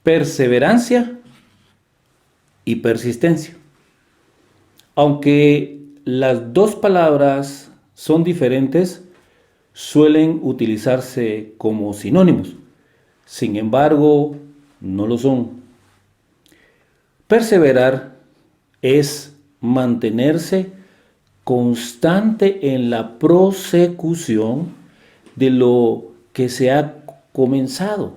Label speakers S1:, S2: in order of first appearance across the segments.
S1: perseverancia y persistencia. Aunque las dos palabras son diferentes, suelen utilizarse como sinónimos. Sin embargo, no lo son. Perseverar es mantenerse constante en la prosecución de lo que se ha comenzado,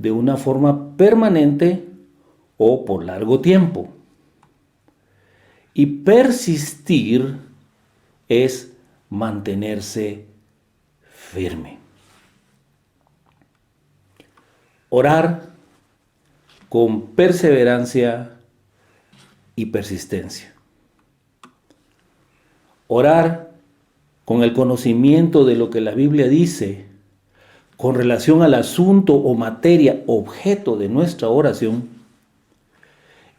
S1: de una forma permanente o por largo tiempo. Y persistir es mantenerse firme. Orar con perseverancia y persistencia. Orar con el conocimiento de lo que la Biblia dice con relación al asunto o materia objeto de nuestra oración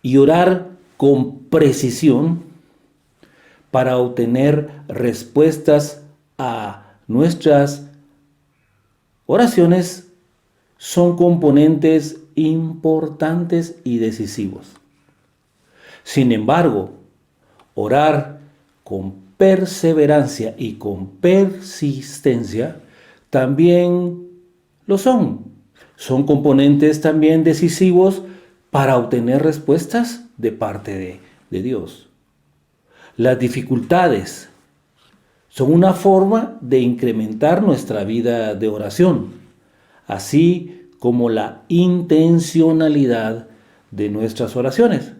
S1: y orar con precisión para obtener respuestas a nuestras oraciones son componentes importantes y decisivos. Sin embargo, orar con perseverancia y con persistencia también lo son. Son componentes también decisivos para obtener respuestas de parte de Dios. Las dificultades son una forma de incrementar nuestra vida de oración, así como la intencionalidad de nuestras oraciones.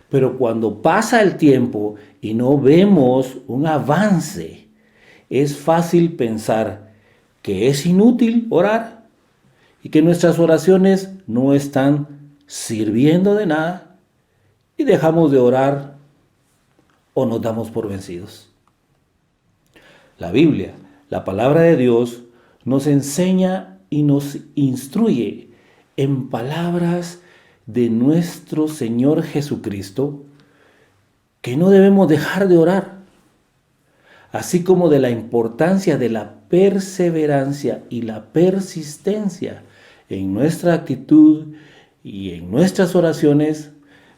S1: Pero cuando pasa el tiempo y no vemos un avance, es fácil pensar que es inútil orar y que nuestras oraciones no están sirviendo de nada y dejamos de orar o nos damos por vencidos. La Biblia, la palabra de Dios, nos enseña y nos instruye en palabras de nuestro Señor Jesucristo que no debemos dejar de orar, así como de la importancia de la perseverancia y la persistencia en nuestra actitud y en nuestras oraciones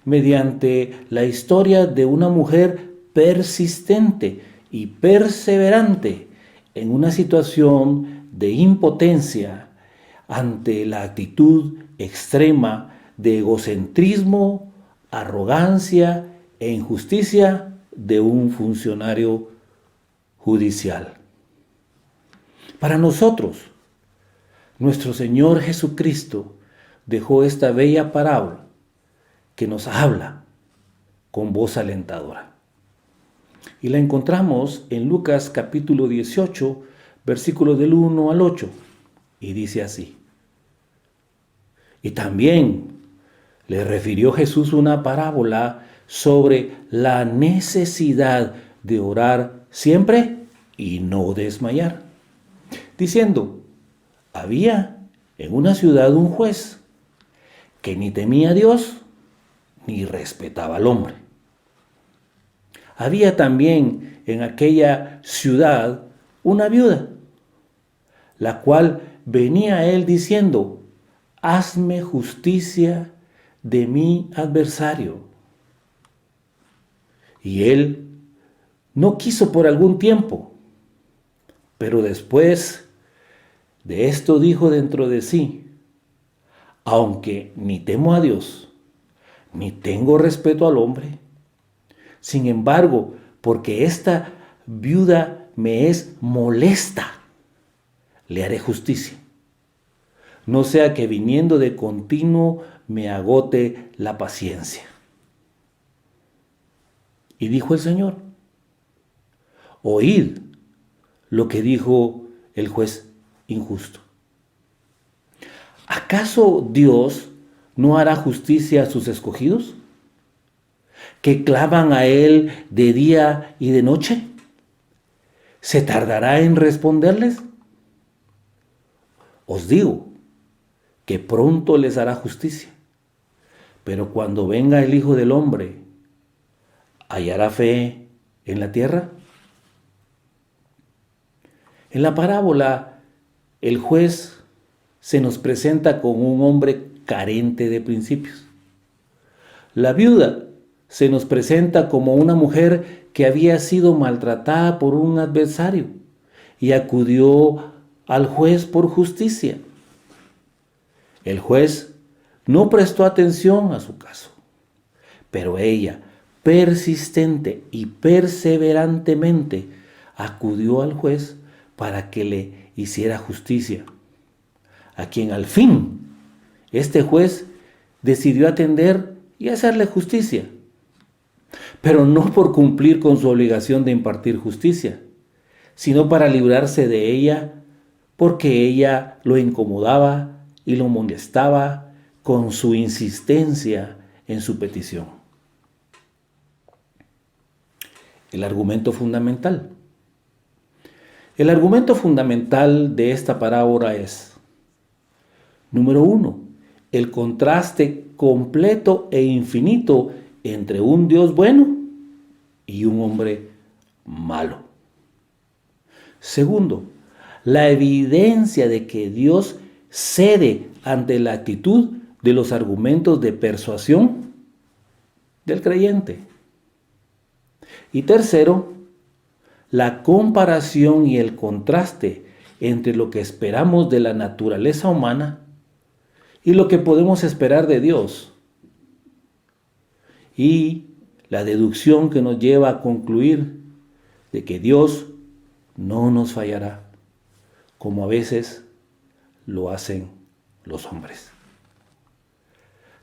S1: mediante la historia de una mujer persistente y perseverante en una situación de impotencia ante la actitud extrema de egocentrismo, arrogancia e injusticia de un funcionario judicial. Para nosotros, nuestro Señor Jesucristo dejó esta bella parábola que nos habla con voz alentadora. Y la encontramos en Lucas capítulo 18, versículos del 1 al 8, y dice así. Y también le refirió Jesús una parábola sobre la necesidad de orar siempre y no desmayar, diciendo, había en una ciudad un juez que ni temía a Dios ni respetaba al hombre. Había también en aquella ciudad una viuda, la cual venía a él diciendo, hazme justicia de mi adversario. Y él no quiso por algún tiempo, pero después de esto dijo dentro de sí, aunque ni temo a Dios, ni tengo respeto al hombre, sin embargo, porque esta viuda me es molesta, le haré justicia. No sea que viniendo de continuo me agote la paciencia. Y dijo el Señor, oíd lo que dijo el juez injusto. ¿Acaso Dios no hará justicia a sus escogidos, que claman a Él de día y de noche? ¿Se tardará en responderles? Os digo que pronto les hará justicia. Pero cuando venga el Hijo del Hombre, ¿hallará fe en la tierra? En la parábola, el juez se nos presenta como un hombre carente de principios. La viuda se nos presenta como una mujer que había sido maltratada por un adversario y acudió al juez por justicia. El juez no prestó atención a su caso, pero ella, persistente y perseverantemente, acudió al juez para que le hiciera justicia, a quien al fin este juez decidió atender y hacerle justicia, pero no por cumplir con su obligación de impartir justicia, sino para librarse de ella, porque ella lo incomodaba y lo molestaba con su insistencia en su petición. El argumento fundamental. El argumento fundamental de esta parábola es, número 1, el contraste completo e infinito entre un Dios bueno y un hombre malo. Segundo, la evidencia de que Dios cede ante la actitud de los argumentos de persuasión del creyente. Y tercero, la comparación y el contraste entre lo que esperamos de la naturaleza humana y lo que podemos esperar de Dios. Y la deducción que nos lleva a concluir de que Dios no nos fallará, como a veces lo hacen los hombres.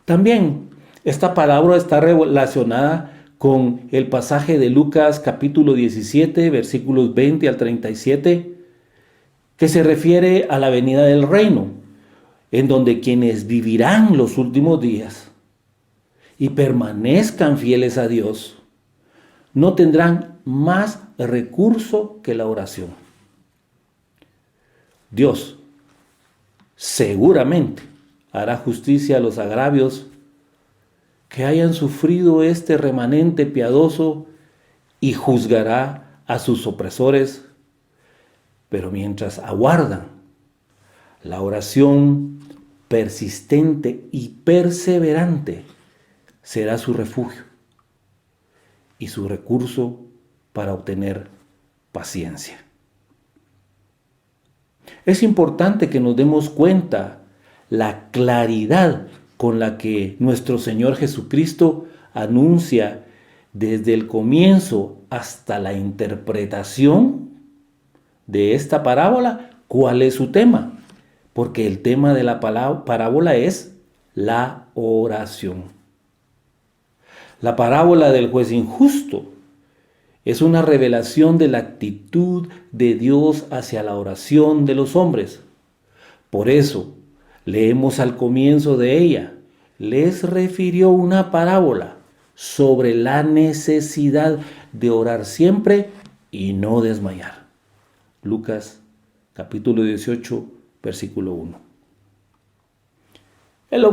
S1: También esta parábola está relacionada con el pasaje de Lucas capítulo 17, versículos 20 al 37, que se refiere a la venida del reino, en donde quienes vivirán los últimos días y permanezcan fieles a Dios, no tendrán más recurso que la oración. Dios seguramente hará justicia a los agravios que hayan sufrido este remanente piadoso y juzgará a sus opresores, pero mientras aguardan, la oración persistente y perseverante será su refugio y su recurso para obtener paciencia. Es importante que nos demos cuenta la claridad con la que nuestro Señor Jesucristo anuncia desde el comienzo hasta la interpretación de esta parábola cuál es su tema. Porque el tema de la parábola es la oración. La parábola del juez injusto es una revelación de la actitud de Dios hacia la oración de los hombres. Por eso, leemos al comienzo de ella, les refirió una parábola sobre la necesidad de orar siempre y no desmayar. Lucas capítulo 18, versículo 1. El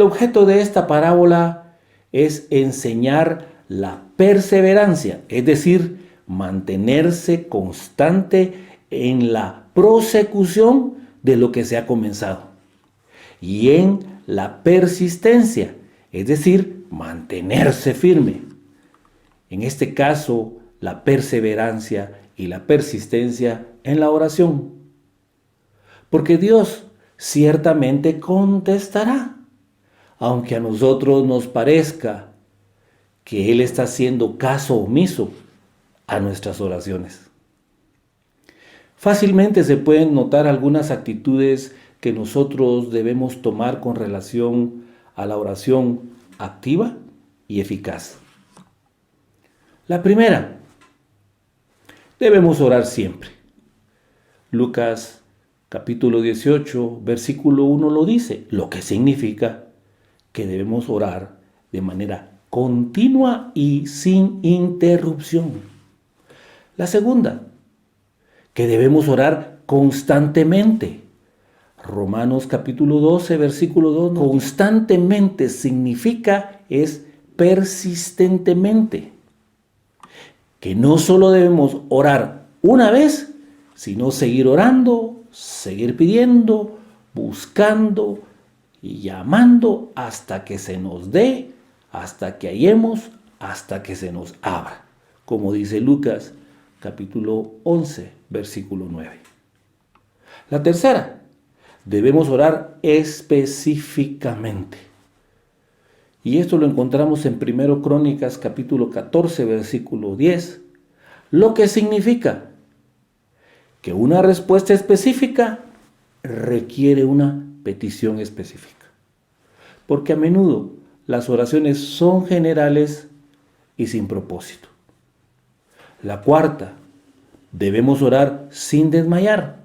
S1: objeto de esta parábola es enseñar la perseverancia, es decir, mantenerse constante en la prosecución de lo que se ha comenzado, y en la persistencia, es decir, mantenerse firme. En este caso, la perseverancia y la persistencia en la oración. Porque Dios ciertamente contestará, aunque a nosotros nos parezca que Él está haciendo caso omiso a nuestras oraciones. Fácilmente se pueden notar algunas actitudes que nosotros debemos tomar con relación a la oración activa y eficaz. La primera, debemos orar siempre. Lucas capítulo 18, versículo 1 lo dice, lo que significa que debemos orar de manera continua y sin interrupción. La segunda, que debemos orar constantemente. Romanos capítulo 12, versículo 2, constantemente significa es persistentemente. Que no solo debemos orar una vez, sino seguir orando seguir pidiendo, buscando y llamando hasta que se nos dé, hasta que hallemos, hasta que se nos abra. Como dice Lucas, capítulo 11, versículo 9. La tercera, debemos orar específicamente. Y esto lo encontramos en 1 Crónicas, capítulo 14, versículo 10, lo que significa que una respuesta específica requiere una petición específica. Porque a menudo las oraciones son generales y sin propósito. La cuarta, debemos orar sin desmayar,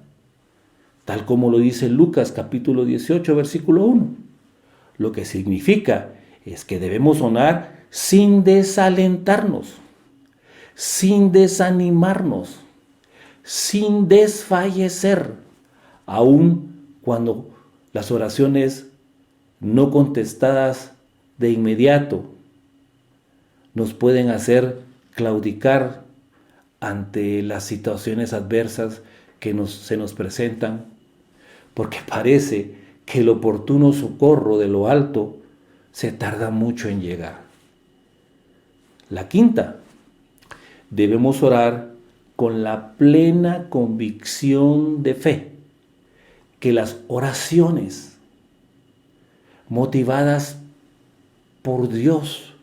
S1: tal como lo dice Lucas capítulo 18, versículo 1. Lo que significa es que debemos orar sin desalentarnos, sin desanimarnos, sin desfallecer, aun cuando las oraciones no contestadas de inmediato nos pueden hacer claudicar ante las situaciones adversas que se nos presentan, porque parece que el oportuno socorro de lo alto se tarda mucho en llegar. La quinta, debemos orar con la plena convicción de fe que las oraciones motivadas por Dios,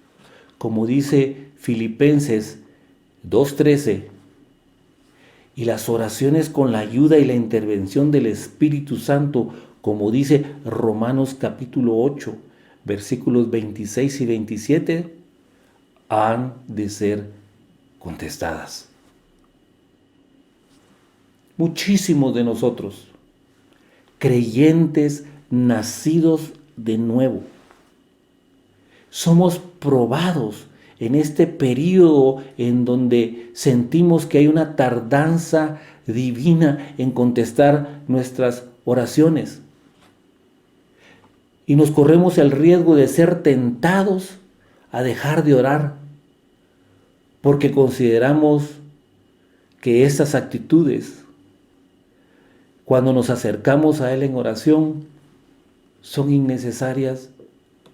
S1: como dice Filipenses 2:13, y las oraciones con la ayuda y la intervención del Espíritu Santo, como dice Romanos capítulo 8, versículos 26 y 27, han de ser contestadas. Muchísimos de nosotros, creyentes nacidos de nuevo, somos probados en este periodo en donde sentimos que hay una tardanza divina en contestar nuestras oraciones. Y nos corremos el riesgo de ser tentados a dejar de orar, porque consideramos que estas actitudes, cuando nos acercamos a Él en oración, son innecesarias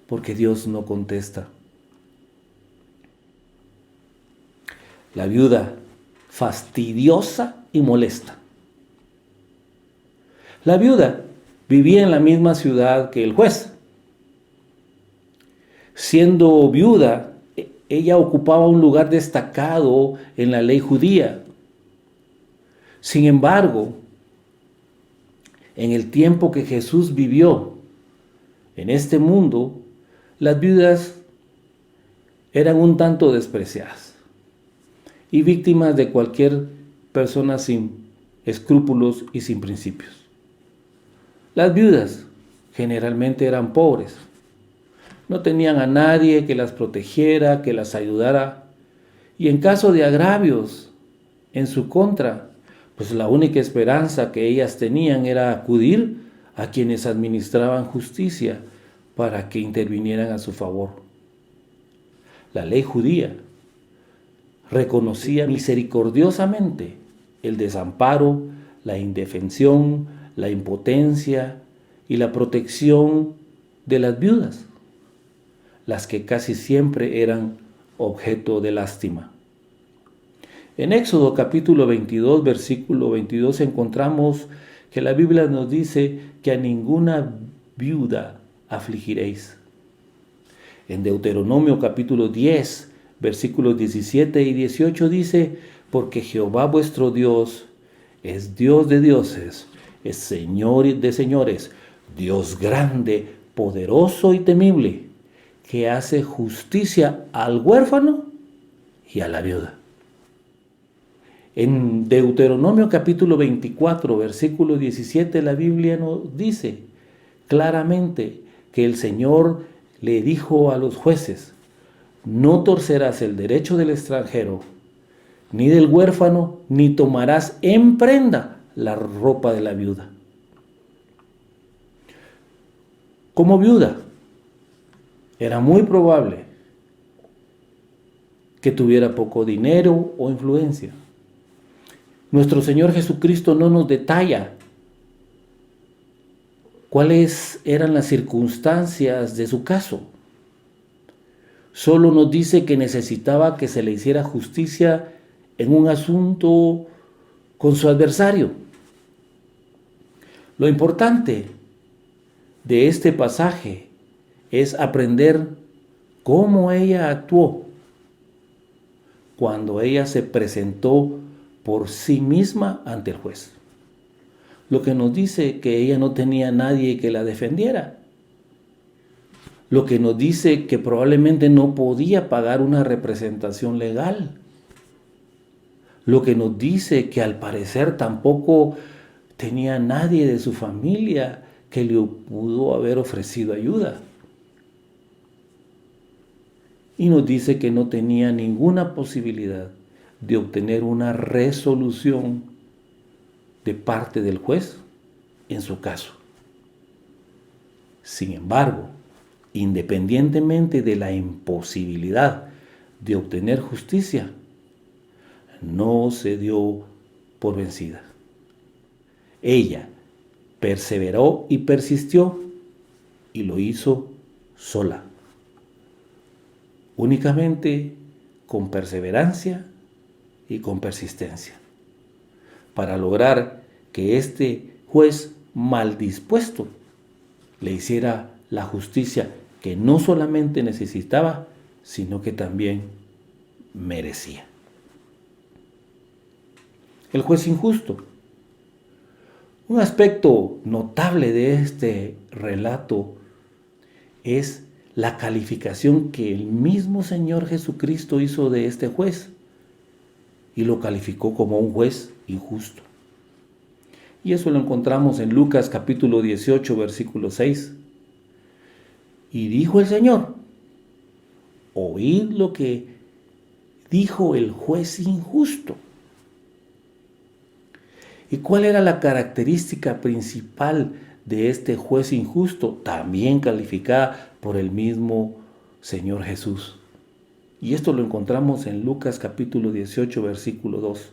S1: porque Dios no contesta. La viuda, fastidiosa y molesta. La viuda vivía en la misma ciudad que el juez. Siendo viuda, ella ocupaba un lugar destacado en la ley judía. Sin embargo, en el tiempo que Jesús vivió en este mundo, las viudas eran un tanto despreciadas y víctimas de cualquier persona sin escrúpulos y sin principios. Las viudas generalmente eran pobres, no tenían a nadie que las protegiera, que las ayudara, y en caso de agravios en su contra, pues la única esperanza que ellas tenían era acudir a quienes administraban justicia para que intervinieran a su favor. La ley judía reconocía misericordiosamente el desamparo, la indefensión, la impotencia y la protección de las viudas, las que casi siempre eran objeto de lástima. En Éxodo capítulo 22, versículo 22 encontramos que la Biblia nos dice que a ninguna viuda afligiréis. En Deuteronomio capítulo 10, versículos 17 y 18 dice: porque Jehová vuestro Dios es Dios de dioses, es Señor de señores, Dios grande, poderoso y temible, que hace justicia al huérfano y a la viuda. En Deuteronomio capítulo 24, versículo 17, la Biblia nos dice claramente que el Señor le dijo a los jueces: no torcerás el derecho del extranjero, ni del huérfano, ni tomarás en prenda la ropa de la viuda. Como viuda, era muy probable que tuviera poco dinero o influencia. Nuestro Señor Jesucristo no nos detalla cuáles eran las circunstancias de su caso. Solo nos dice que necesitaba que se le hiciera justicia en un asunto con su adversario. Lo importante de este pasaje es aprender cómo ella actuó cuando ella se presentó por sí misma ante el juez. Lo que nos dice que ella no tenía nadie que la defendiera. Lo que nos dice que probablemente no podía pagar una representación legal. Lo que nos dice que al parecer tampoco tenía nadie de su familia que le pudo haber ofrecido ayuda. Y nos dice que no tenía ninguna posibilidad de obtener una resolución de parte del juez en su caso. Sin embargo, independientemente de la imposibilidad de obtener justicia, no se dio por vencida. Ella perseveró y persistió y lo hizo sola. Únicamente con perseverancia y con persistencia, para lograr que este juez mal dispuesto le hiciera la justicia que no solamente necesitaba, sino que también merecía. El juez injusto. Un aspecto notable de este relato es la calificación que el mismo Señor Jesucristo hizo de este juez, y lo calificó como un juez injusto. Y eso lo encontramos en Lucas capítulo 18, versículo 6. Y dijo el Señor: oíd lo que dijo el juez injusto. ¿Y cuál era la característica principal de este juez injusto, también calificada por el mismo Señor Jesús? Y esto lo encontramos en Lucas capítulo 18, versículo 2.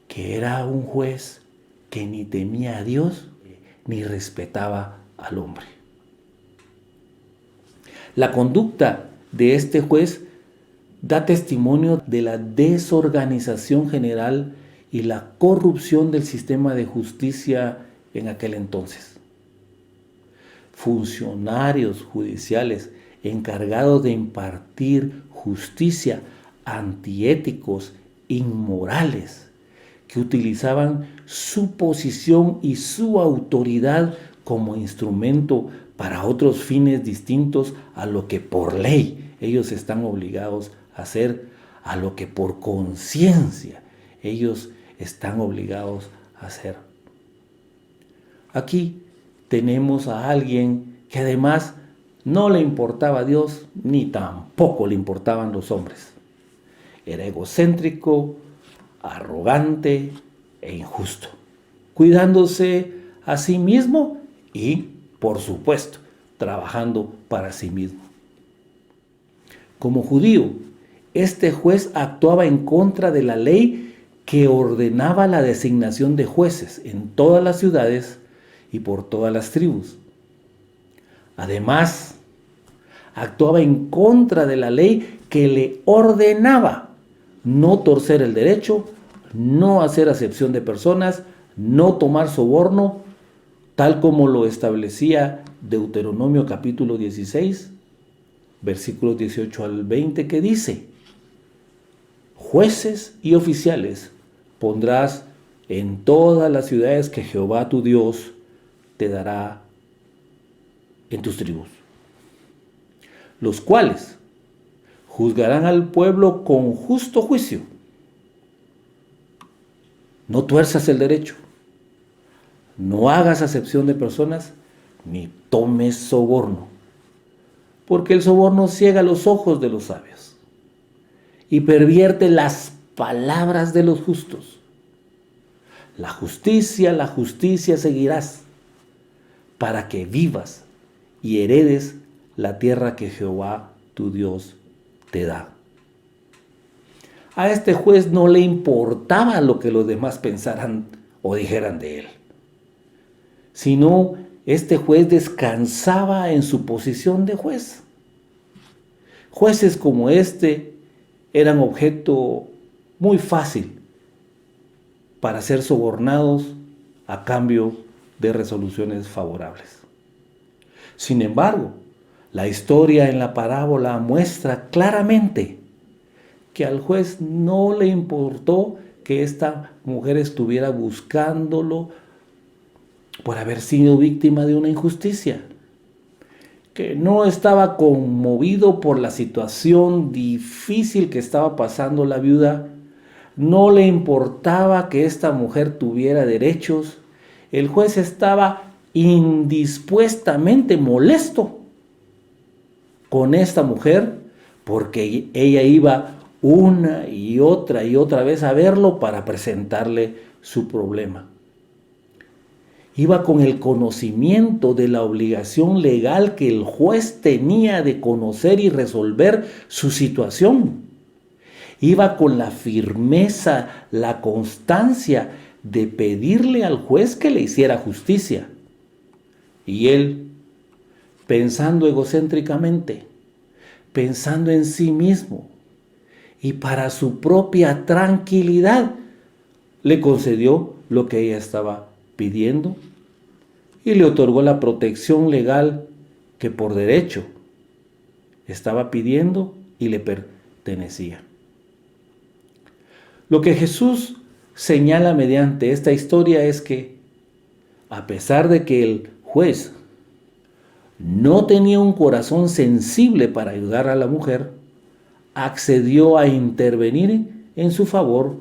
S1: Que era un juez que ni temía a Dios ni respetaba al hombre. La conducta de este juez da testimonio de la desorganización general y la corrupción del sistema de justicia en aquel entonces. Funcionarios judiciales encargados de impartir justicia, antiéticos, inmorales, que utilizaban su posición y su autoridad como instrumento para otros fines distintos a lo que por ley ellos están obligados a hacer, a lo que por conciencia ellos están obligados a hacer. Aquí tenemos a alguien que además no le importaba a Dios ni tampoco le importaban los hombres. Era egocéntrico, arrogante e injusto, cuidándose a sí mismo y, por supuesto, trabajando para sí mismo. Como judío, este juez actuaba en contra de la ley que ordenaba la designación de jueces en todas las ciudades y por todas las tribus. Además, actuaba en contra de la ley que le ordenaba no torcer el derecho, no hacer acepción de personas, no tomar soborno, tal como lo establecía Deuteronomio capítulo 16, versículos 18 al 20, que dice: jueces y oficiales pondrás en todas las ciudades que Jehová tu Dios te dará en tus tribus, los cuales juzgarán al pueblo con justo juicio. No tuerzas el derecho, no hagas acepción de personas, ni tomes soborno, porque el soborno ciega los ojos de los sabios y pervierte las palabras de los justos. La justicia seguirás, para que vivas y heredes la tierra que Jehová tu Dios te da. A este juez no le importaba lo que los demás pensaran o dijeran de él. sino este juez descansaba en su posición de juez. Jueces como este eran objeto muy fácil para ser sobornados a cambio de resoluciones favorables. Sin embargo, la historia en la parábola muestra claramente que al juez no le importó que esta mujer estuviera buscándolo por haber sido víctima de una injusticia, que no estaba conmovido por la situación difícil que estaba pasando la viuda, no le importaba que esta mujer tuviera derechos. El juez estaba indispuestamente molesto con esta mujer porque ella iba una y otra vez a verlo para presentarle su problema. Iba con el conocimiento de la obligación legal que el juez tenía de conocer y resolver su situación. Iba con la firmeza, la constancia de pedirle al juez que le hiciera justicia. Y él, pensando egocéntricamente, pensando en sí mismo y para su propia tranquilidad, le concedió lo que ella estaba pidiendo y le otorgó la protección legal que por derecho estaba pidiendo y le pertenecía. Lo que Jesús señala mediante esta historia es que, a pesar de que el juez no tenía un corazón sensible para ayudar a la mujer, accedió a intervenir en su favor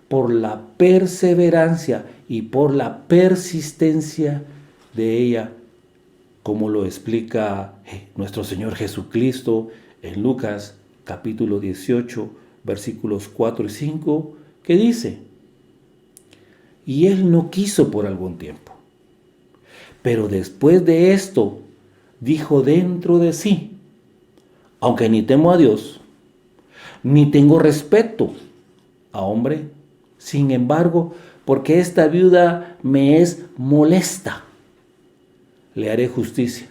S1: por la perseverancia y por la persistencia de ella, como lo explica nuestro Señor Jesucristo en Lucas capítulo 18, versículos 4 y 5, que dice: y él no quiso por algún tiempo, pero después de esto dijo dentro de sí: aunque ni temo a Dios, ni tengo respeto a hombre, sin embargo, porque esta viuda me es molesta, le haré justicia,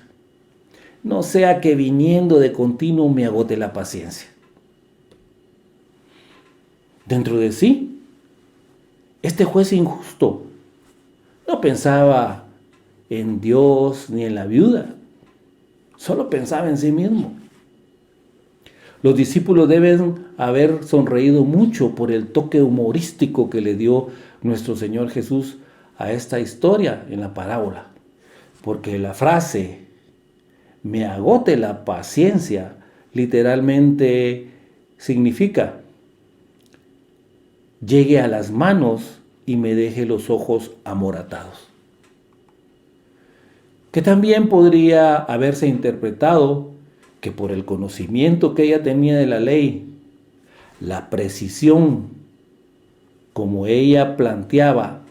S1: no sea que viniendo de continuo me agote la paciencia. Dentro de sí, este juez injusto no pensaba en Dios ni en la viuda, solo pensaba en sí mismo. Los discípulos deben haber sonreído mucho por el toque humorístico que le dio nuestro Señor Jesús a esta historia en la parábola, porque la frase "me agote la paciencia" literalmente significa "llegue a las manos y me deje los ojos amoratados", que también podría haberse interpretado que por el conocimiento que ella tenía de la ley, la precisión como ella planteaba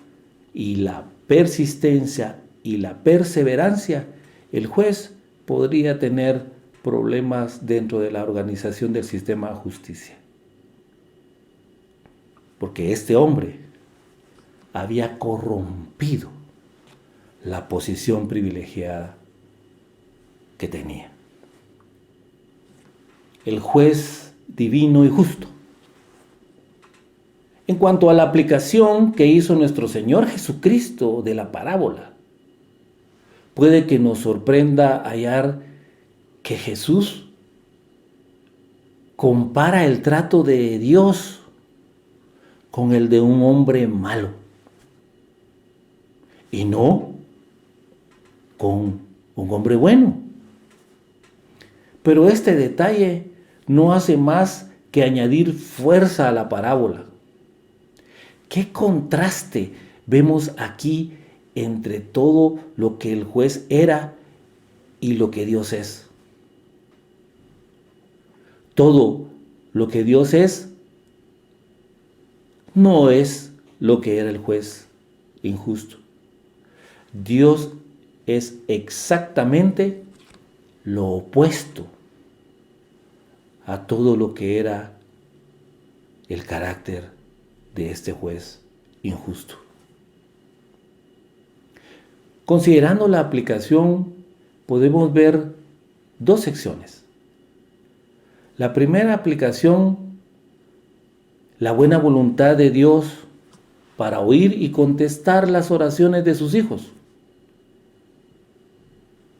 S1: y la persistencia y la perseverancia, el juez podría tener problemas dentro de la organización del sistema de justicia. Porque este hombre había corrompido la posición privilegiada que tenía. El juez divino y justo. En cuanto a la aplicación que hizo nuestro Señor Jesucristo de la parábola, puede que nos sorprenda hallar que Jesús compara el trato de Dios con el de un hombre malo y no con un hombre bueno. Pero este detalle no hace más que añadir fuerza a la parábola. ¿Qué contraste vemos aquí entre todo lo que el juez era y lo que Dios es? Todo lo que Dios es no es lo que era el juez injusto. Dios es exactamente lo opuesto a todo lo que era el carácter de este juez injusto. Considerando la aplicación, podemos ver dos secciones. La primera aplicación, la buena voluntad de Dios para oír y contestar las oraciones de sus hijos.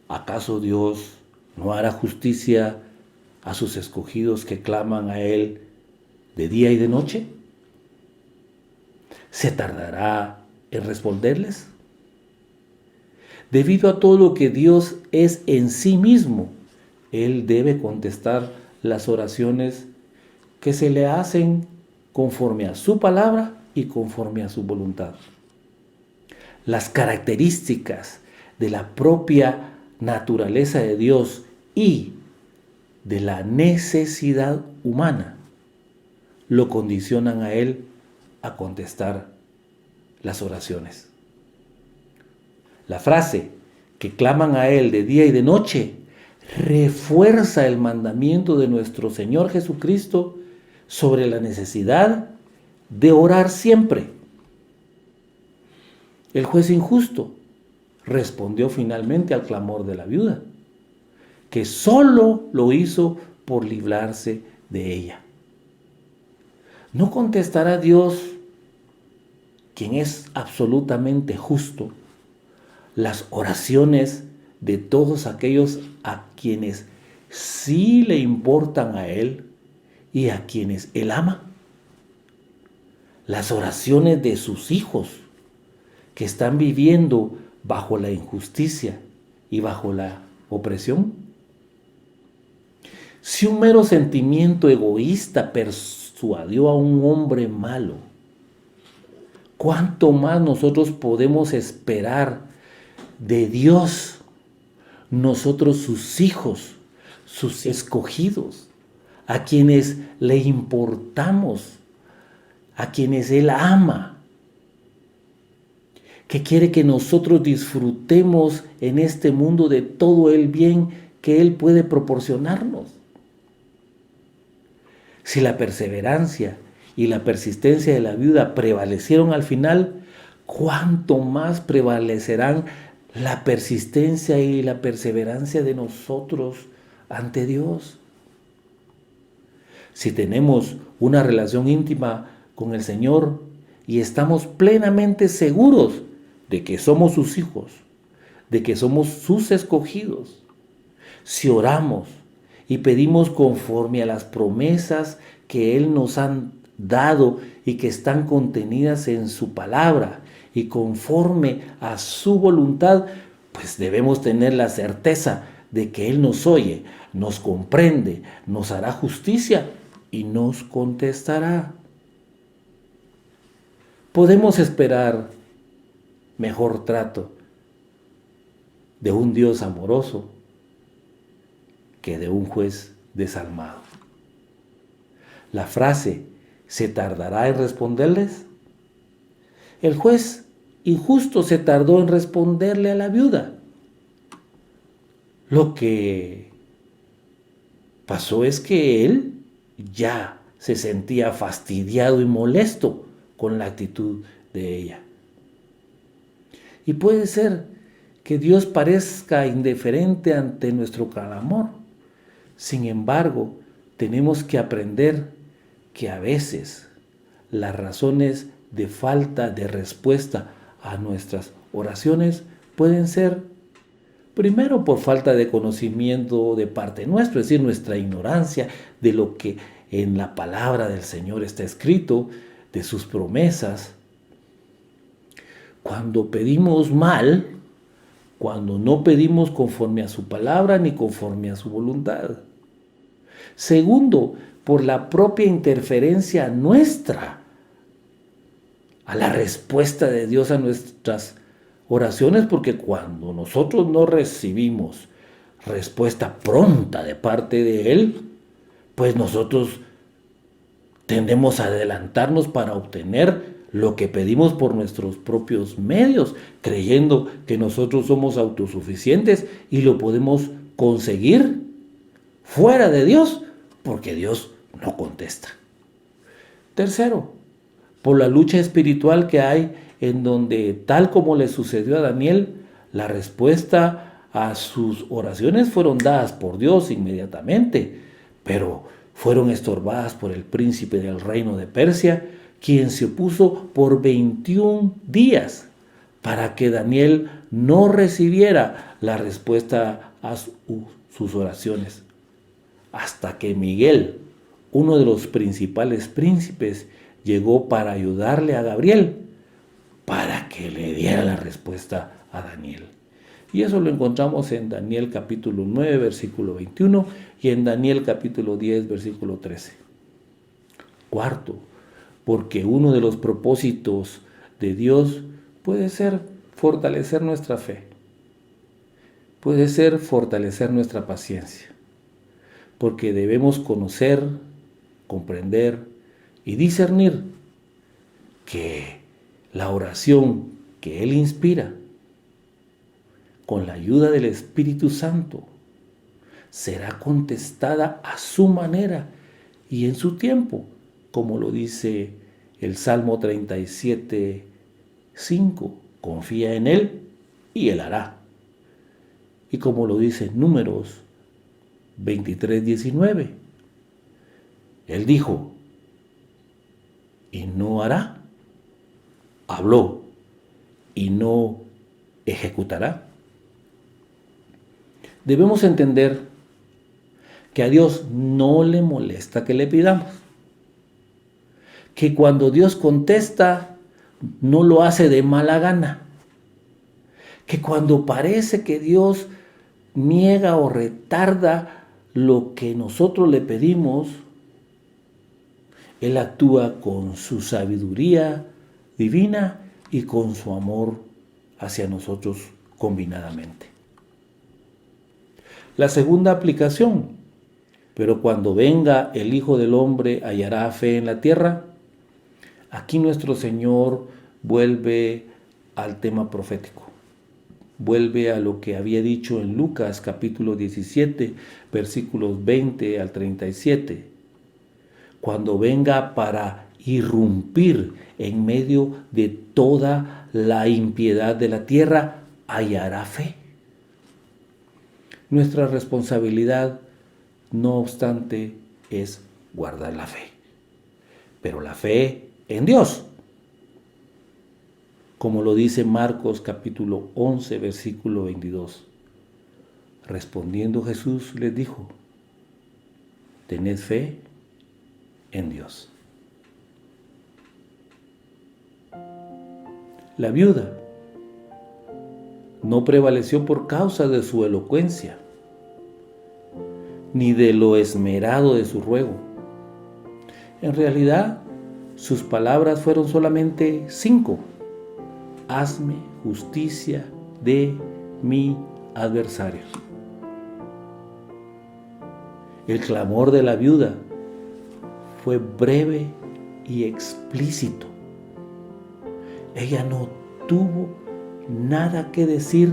S1: ¿Acaso Dios no hará justicia a sus escogidos que claman a Él de día y de noche? ¿Se tardará en responderles? Debido a todo lo que Dios es en sí mismo, Él debe contestar las oraciones que se le hacen conforme a su palabra y conforme a su voluntad. Las características de la propia naturaleza de Dios y de la necesidad humana lo condicionan a Él a contestar las oraciones. La frase que claman a Él de día y de noche refuerza el mandamiento de nuestro Señor Jesucristo sobre la necesidad de orar siempre. El juez injusto respondió finalmente al clamor de la viuda, que solo lo hizo por librarse de ella. ¿No contestará Dios, quien es absolutamente justo, las oraciones de todos aquellos a quienes sí le importan a Él y a quienes Él ama? Las oraciones de sus hijos que están viviendo bajo la injusticia y bajo la opresión. Si un mero sentimiento egoísta persuadió a un hombre malo, ¿cuánto más nosotros podemos esperar de Dios, nosotros sus hijos, sus escogidos, a quienes le importamos, a quienes Él ama, que quiere que nosotros disfrutemos en este mundo de todo el bien que Él puede proporcionarnos? Si la perseverancia y la persistencia de la viuda prevalecieron al final, ¿cuánto más prevalecerán la persistencia y la perseverancia de nosotros ante Dios? Si tenemos una relación íntima con el Señor y estamos plenamente seguros de que somos sus hijos, de que somos sus escogidos, si oramos y pedimos conforme a las promesas que Él nos ha dado y que están contenidas en su palabra y conforme a su voluntad, pues debemos tener la certeza de que Él nos oye, nos comprende, nos hará justicia y nos contestará. Podemos esperar mejor trato de un Dios amoroso que de un juez desalmado. La frase ¿se tardará en responderles? El juez injusto se tardó en responderle a la viuda. Lo que pasó es que él ya se sentía fastidiado y molesto con la actitud de ella. Y puede ser que Dios parezca indiferente ante nuestro clamor. Sin embargo, tenemos que aprender que a veces las razones de falta de respuesta a nuestras oraciones pueden ser, primero, por falta de conocimiento de parte nuestra, es decir, nuestra ignorancia de lo que en la palabra del Señor está escrito, de sus promesas. Cuando pedimos mal, cuando no pedimos conforme a su palabra ni conforme a su voluntad. Segundo, por la propia interferencia nuestra a la respuesta de Dios a nuestras oraciones, porque cuando nosotros no recibimos respuesta pronta de parte de Él, pues nosotros tendemos a adelantarnos para obtener lo que pedimos por nuestros propios medios, creyendo que nosotros somos autosuficientes y lo podemos conseguir fuera de Dios, porque Dios no contesta. Tercero, por la lucha espiritual que hay en donde, tal como le sucedió a Daniel, La respuesta a sus oraciones fueron dadas por Dios inmediatamente, pero fueron estorbadas por el príncipe del reino de Persia, quien se opuso por 21 días para que Daniel no recibiera la respuesta a sus oraciones, hasta que Miguel, uno de los principales príncipes, llegó para ayudarle a Gabriel para que le diera la respuesta a Daniel. Y eso lo encontramos en Daniel capítulo 9, versículo 21 y en Daniel capítulo 10, versículo 13. Cuarto, porque uno de los propósitos de Dios puede ser fortalecer nuestra fe, puede ser fortalecer nuestra paciencia, porque debemos conocer, comprender y discernir que la oración que Él inspira con la ayuda del Espíritu Santo será contestada a su manera y en su tiempo, como lo dice el Salmo 37, 5, confía en Él y Él hará. Y como lo dice Números 23, 19, Él dijo, y no hará, habló, y no ejecutará. Debemos entender que a Dios no le molesta que le pidamos, que cuando Dios contesta, no lo hace de mala gana, que cuando parece que Dios niega o retarda lo que nosotros le pedimos, Él actúa con su sabiduría divina y con su amor hacia nosotros combinadamente. La segunda aplicación, pero cuando venga el Hijo del Hombre hallará fe en la tierra. Aquí nuestro Señor vuelve al tema profético, vuelve a lo que había dicho en Lucas capítulo 17, versículos 20 al 37. Cuando venga para irrumpir en medio de toda la impiedad de la tierra, hallará fe. Nuestra responsabilidad, no obstante, es guardar la fe. Pero la fe en Dios. Como lo dice Marcos capítulo 11, versículo 22. Respondiendo Jesús les dijo, tened fe en Dios. La viuda no prevaleció por causa de su elocuencia, ni de lo esmerado de su ruego. En realidad, sus palabras fueron solamente 5. Hazme justicia de mi adversario. El clamor de la viuda fue breve y explícito. Ella no tuvo nada que decir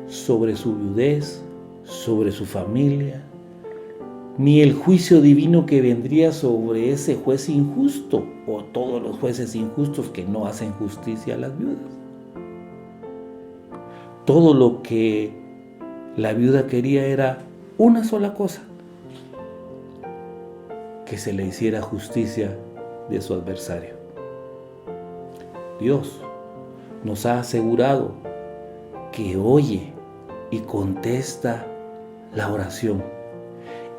S1: sobre su viudez, sobre su familia, ni el juicio divino que vendría sobre ese juez injusto o todos los jueces injustos que no hacen justicia a las viudas. Todo lo que la viuda quería era una sola cosa, que se le hiciera justicia de su adversario. Dios nos ha asegurado que oye y contesta la oración.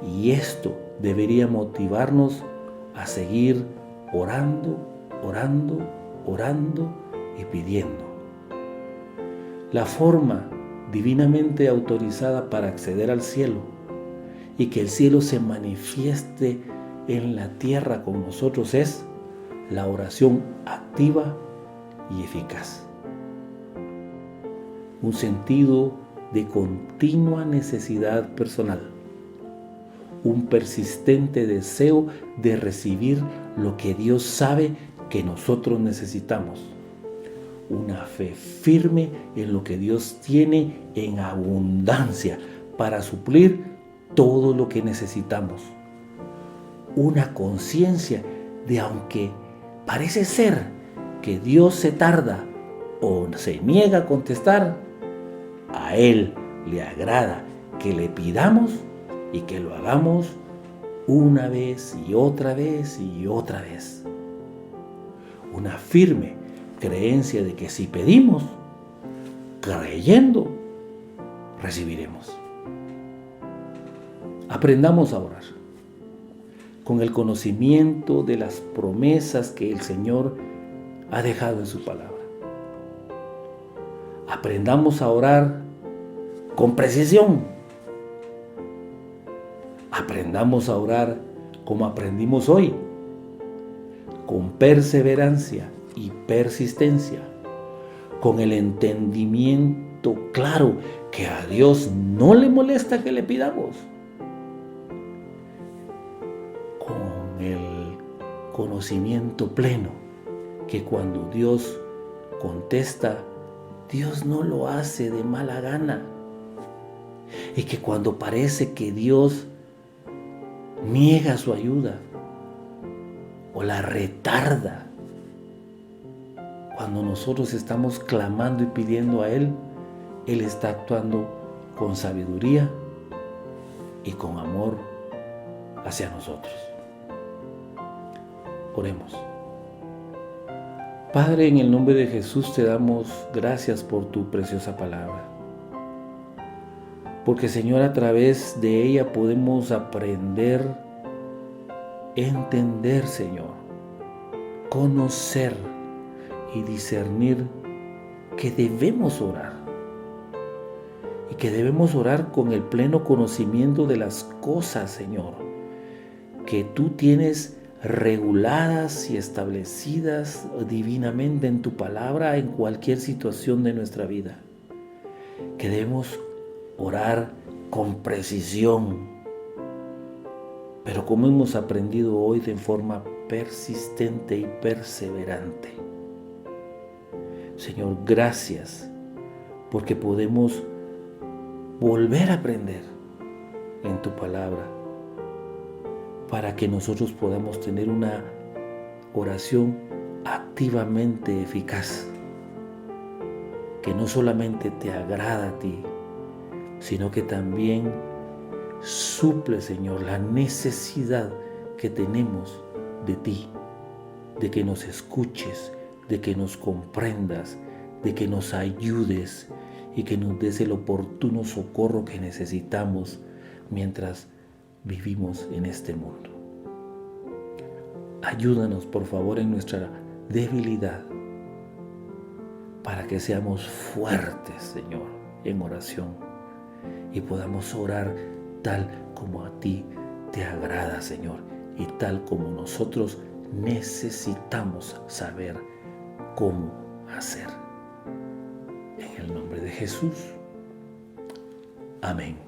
S1: Y esto debería motivarnos a seguir orando, orando, orando y pidiendo. La forma divinamente autorizada para acceder al cielo y que el cielo se manifieste en la tierra con nosotros es la oración activa y eficaz. Un sentido de continua necesidad personal, un persistente deseo de recibir lo que Dios sabe que nosotros necesitamos, una fe firme en lo que Dios tiene en abundancia para suplir todo lo que necesitamos, una conciencia de aunque parece ser que Dios se tarda o se niega a contestar, a Él le agrada que le pidamos y que lo hagamos una vez y otra vez y otra vez. Una firme creencia de que si pedimos, creyendo, recibiremos. Aprendamos a orar con el conocimiento de las promesas que el Señor ha dejado en su palabra. Aprendamos a orar con precisión. Aprendamos a orar como aprendimos hoy, con perseverancia y persistencia, con el entendimiento claro que a Dios no le molesta que le pidamos, con el conocimiento pleno que cuando Dios contesta, Dios no lo hace de mala gana, y que cuando parece que Dios niega su ayuda o la retarda, cuando nosotros estamos clamando y pidiendo a Él, Él está actuando con sabiduría y con amor hacia nosotros. Oremos. Padre, en el nombre de Jesús te damos gracias por tu preciosa palabra. Porque, Señor, a través de ella podemos aprender, entender, Señor, conocer y discernir que debemos orar. Y que debemos orar con el pleno conocimiento de las cosas, Señor, que tú tienes reguladas y establecidas divinamente en tu palabra en cualquier situación de nuestra vida. Que debemos orar con precisión, pero como hemos aprendido hoy, de forma persistente y perseverante. Señor, gracias, porque podemos volver a aprender en tu palabra, para que nosotros podamos tener una oración activamente eficaz, que no solamente te agrada a ti, sino que también suple, Señor, la necesidad que tenemos de ti, de que nos escuches, de que nos comprendas, de que nos ayudes y que nos des el oportuno socorro que necesitamos mientras vivimos en este mundo. Ayúdanos, por favor, en nuestra debilidad, para que seamos fuertes, Señor, en oración, y podamos orar tal como a ti te agrada, Señor, y tal como nosotros necesitamos saber cómo hacer. En el nombre de Jesús. Amén.